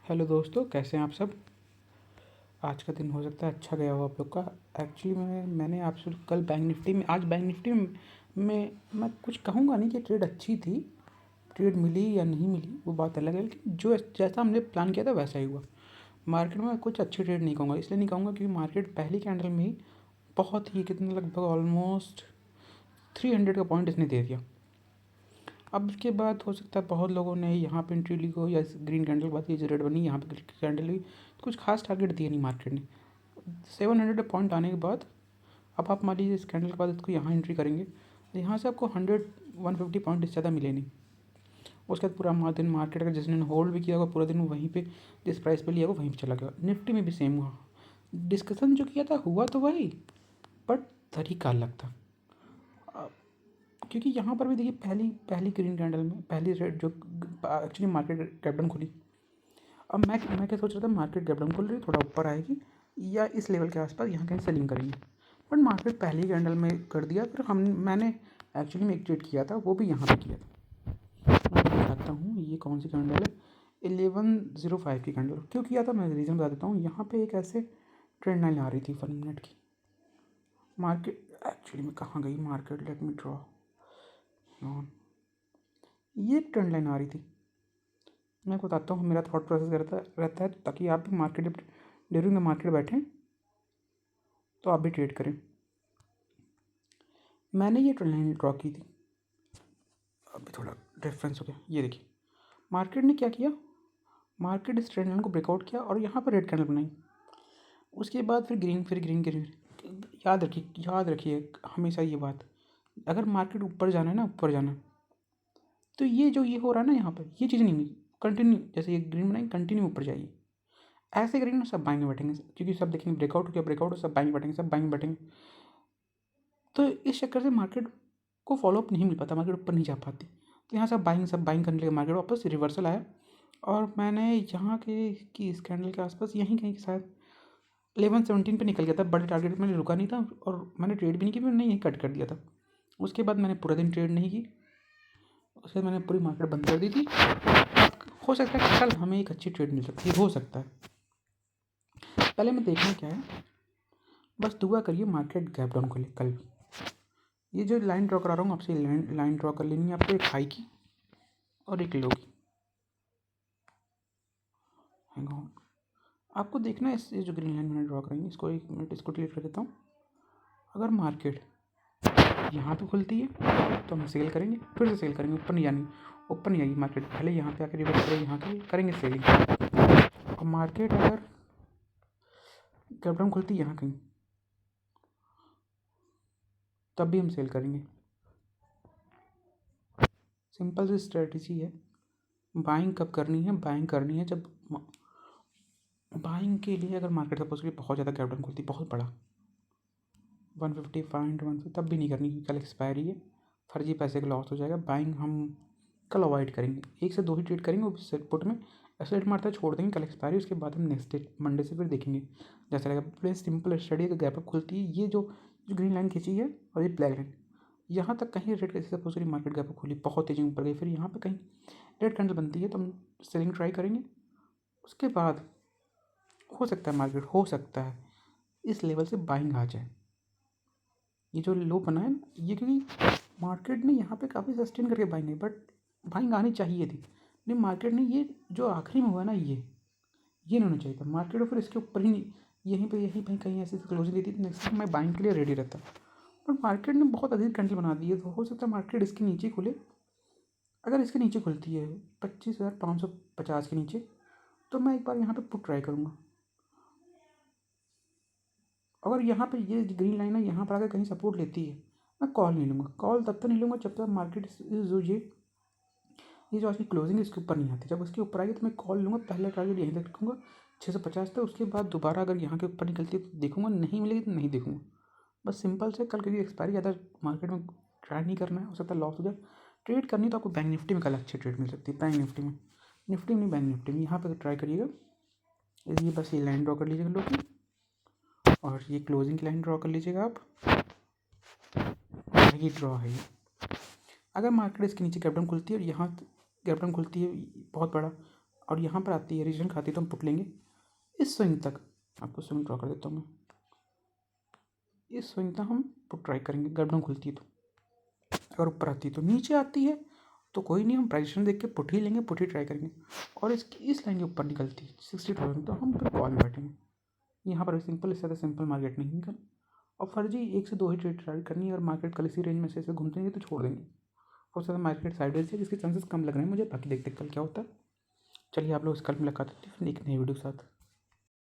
Hello दोस्तों, कैसे हैं आप सब। आज का दिन हो सकता है अच्छा गया हो आप लोग का। एक्चुअली मैंने आपसे कल बैंक निफ्टी में आज बैंक निफ्टी में मैं कुछ कहूँगा नहीं कि ट्रेड अच्छी थी। ट्रेड मिली या नहीं मिली वो बात अलग है, लेकिन जो जैसा हमने प्लान किया था वैसा ही हुआ। मार्केट में कुछ अच्छी ट्रेड नहीं कहूँगा, इसलिए नहीं कहूँगा क्योंकि मार्केट पहली कैंडल में ही बहुत ही कितना लगभग ऑलमोस्ट 300 का पॉइंट इसने दे दिया। अब उसके बाद हो सकता है बहुत लोगों ने यहाँ पे एंट्री ली हो, या ग्रीन कैंडल के बाद ये जो रेड बनी यहाँ पे कैंडल हुई, कुछ खास टारगेट दिया नहीं मार्केट ने। 700 पॉइंट आने के बाद अब आप मान लीजिए इस कैंडल के बाद इसको यहाँ एंट्री करेंगे तो यहाँ से आपको 150 पॉइंट इससे ज़्यादा मिले नहीं। उसके बाद पूरा दिन मार्केट अगर जिसने होल्ड भी किया होगा पूरा दिन वहीं पे जिस प्राइस पे लिया होगा वहीं पे चला गया। निफ्टी में भी सेम हुआ। डिस्कशन जो किया था हुआ तो वही, बट तरीका अलग था। क्योंकि यहाँ पर भी देखिए पहली पहली ग्रीन कैंडल में पहली रेड जो एक्चुअली मार्केट गैप डाउन खुली। अब मैं क्या सोच रहा था, मार्केट गैप डाउन खुल रही है, थोड़ा ऊपर आएगी या इस लेवल के आसपास यहाँ कहीं सेलिंग करेंगे, बट मार्केट पहली कैंडल में कर दिया। फिर मैंने एक्चुअली में एक ट्रेड किया था, वो भी यहाँ पे किया था। मैं दिखाता हूँ ये कौन सी कैंडल है। 1105 की कैंडल क्यों किया था मैं रीज़न बता देता हूँ। यहाँ पे एक ऐसे ट्रेंड लाइन आ रही थी 1 मिनट की। मार्केट एक्चुअली में कहाँ गई market, let me draw on. ये एक ट्रेंड लाइन आ रही थी। मैं आपको बताता हूँ मेरा थॉट प्रोसेस रहता है ताकि आप भी मार्केट ड्यूरिंग द मार्केट बैठें तो आप भी ट्रेड करें। मैंने ये ट्रेंड लाइन ड्रॉ की थी, अभी थोड़ा डिफरेंस हो गया। ये देखिए मार्केट ने क्या किया, मार्केट इस ट्रेंड लाइन को ब्रेकआउट किया और यहाँ पर रेड कैंडल बनाई। उसके बाद फिर ग्रीन, फिर ग्रीन, ग्रीन। याद रखिए हमेशा ये बात, अगर मार्केट ऊपर जाना है ना, ऊपर जाना है, तो ये जो ये हो रहा है ना यहाँ पर ये चीज़ नहीं हुई। कंटिन्यू जैसे ये ग्रीन बनाई, कंटिन्यू ऊपर जाइए। ऐसे करेंगे ना सब बाइंग में बैठेंगे, क्योंकि सब देखेंगे ब्रेकआउट हो गया, ब्रेकआउट सब बाइंग बैठेंगे, सब बाइंग बैठेंगे। तो इस चक्कर से मार्केट को फॉलोअप नहीं मिल पाता, मार्केट ऊपर नहीं जा पाती। तो यहाँ सब बाइंग करने लगे, मार्केट वापस रिवर्सल आया। और मैंने यहाँ के कि इस कैंडल के आसपास यहीं कहीं शायद 1117 पे निकल गया था। बड़े टारगेट मैंने रुका नहीं था और मैंने ट्रेड भी नहीं की, मैंने यहीं कट कर दिया था। उसके बाद मैंने पूरा दिन ट्रेड नहीं की, उसके बाद मैंने पूरी मार्केट बंद कर दी थी। हो सकता है कि कल हमें एक अच्छी ट्रेड मिल सकती है, हो सकता है। पहले मैं देखना क्या है, बस दुआ करिए मार्केट गैप डाउन खोले कल भी। ये जो लाइन ड्रॉ करा रहा हूँ आपसे, लाइन ड्रॉ कर लेनी है आपको, एक हाई की और एक लो की। आपको देखना है इस जो ग्रीन लाइन मैंने ड्रॉ कराई, इसको 1 मिनट इसको डिलीट कर देता हूँ। अगर मार्केट यहाँ पे खुलती है तो हम सेल करेंगे, फिर से सेल करेंगे, ऊपर नहीं जानी, ऊपर नहीं आएगी मार्केट। पहले यहाँ पे आकर रिवर्स करेंगे, यहाँ के करेंगे सेलिंग। और मार्केट अगर गैप डाउन खुलती है यहाँ कहीं, तब भी हम सेल करेंगे। सिंपल सी स्ट्रेटजी है। बाइंग कब करनी है, बाइंग करनी है जब बाइंग के लिए अगर मार्केट सपोज करिए बहुत ज़्यादा गैप डाउन खुलती है, बहुत बड़ा 150 तब भी नहीं करनी, क्योंकि कल एक्सपायरी है, फर्जी पैसे का लॉस हो जाएगा। बाइंग हम कल अवॉइड करेंगे, 1 से 2 ही ट्रेड करेंगे, वो सेट पुट में ऐसे रेट मारता है छोड़ देंगे, कल एक्सपायरी। उसके बाद हम नेक्स्ट डे मंडे से फिर देखेंगे जैसा रहेगा। प्लेस सिंपल स्टडी है कि गैप अप खुलती है, ये जो ग्रीन लाइन खींची है और ये ब्लैक लाइन, यहाँ तक कहीं रेड कैसे सपोज करिए मार्केट गैप अप खुली, बहुत तेजी ऊपर गई, फिर यहाँ पर कहीं रेड कैंडल बनती है तो हम सेलिंग ट्राई करेंगे। उसके बाद हो सकता है मार्केट, हो सकता है इस लेवल से बाइंग आ जाए। ये जो लो बना है ना, ये क्योंकि मार्केट ने यहाँ पे काफ़ी सस्टेन करके बाइंग है, बट बाइंग आनी चाहिए थी, लेकिन मार्केट ने ये जो आखिरी में हुआ ना, ये नहीं होना चाहिए था। मार्केट और फिर इसके ऊपर ही नहीं, यहीं पे कहीं ऐसी क्लोजिंग देती तो नेक्स्ट टाइम मैं बाइंग के लिए रेडी रहता। पर मार्केट ने बहुत अजीब कैंडल बना दी है, तो हो सकता है मार्केट इसके नीचे खुले। अगर इसके नीचे खुलती है 25,550 के नीचे, तो मैं एक बार यहाँ पे पुट ट्राई करूँगा। अगर यहाँ पे ये ग्रीन लाइन है, यहाँ पर अगर कहीं सपोर्ट लेती है, मैं कॉल नहीं लूँगा। कॉल तब तक नहीं लूँगा जब तक मार्केट जो ये जो आज की क्लोजिंग है इसके ऊपर नहीं आती। जब उसके ऊपर आएगी तो मैं कॉल लूँगा, पहले टारगेट यहीं तक रखूँगा 650 तक। उसके बाद दोबारा अगर यहाँ के ऊपर निकलती है तो देखूँगा, नहीं मिलेगी तो नहीं देखूँगा। बस सिंपल से कल क्योंकि एक्सपायरी ज़्यादा मार्केट में ट्राई नहीं करना है, हो सकता है लॉस हो जाए। ट्रेड करनी तो आपको बैंक निफ्टी में कल अच्छी ट्रेड मिल सकती है, बैंक निफ्टी में, निफ्टी में नहीं बैंक निफ्टी में। यहाँ पर ट्राई करिएगा। ये बस ये लाइन ड्रॉ कर लीजिएगा लोग, और ये क्लोजिंग की लाइन ड्रॉ कर लीजिएगा आप। ये ड्रॉ है ये। अगर मार्केट इसके नीचे गैप डाउन खुलती है और यहाँ गैप डाउन खुलती है बहुत बड़ा, और यहाँ पर आती है रिजेक्शन खाती, तो हम पुट लेंगे इस स्विंग तक। आपको स्विंग ड्रॉ कर देता हूँ मैं, इस स्विंग तक हम पुट ट्राई करेंगे। गड़बड़ खुलती है तो, अगर ऊपर आती है तो, नीचे आती है तो कोई नहीं, हम प्राइजेशन देख के पुट ही लेंगे, पुट ही ट्राई करेंगे। और इसकी इस लाइन के ऊपर निकलती है 60,000, तो हम फिर कॉल में बैठेंगे। यहाँ पर सिंपल, इससे ज़्यादा सिंपल मार्केट नहीं निकल। और फर्जी 1 से 2 ही ट्रेड ट्राई करनी है, और मार्केट कल इसी रेंज में से ऐसे घूमते हैं तो छोड़ देंगे। हो सकता है मार्केट साइडवेज है, जिसके चांसेस कम लग रहे हैं मुझे। बाकी देखते कल क्या होता है। चलिए आप लोग कल मुलाकात होती है फिर एक नई वीडियो के साथ।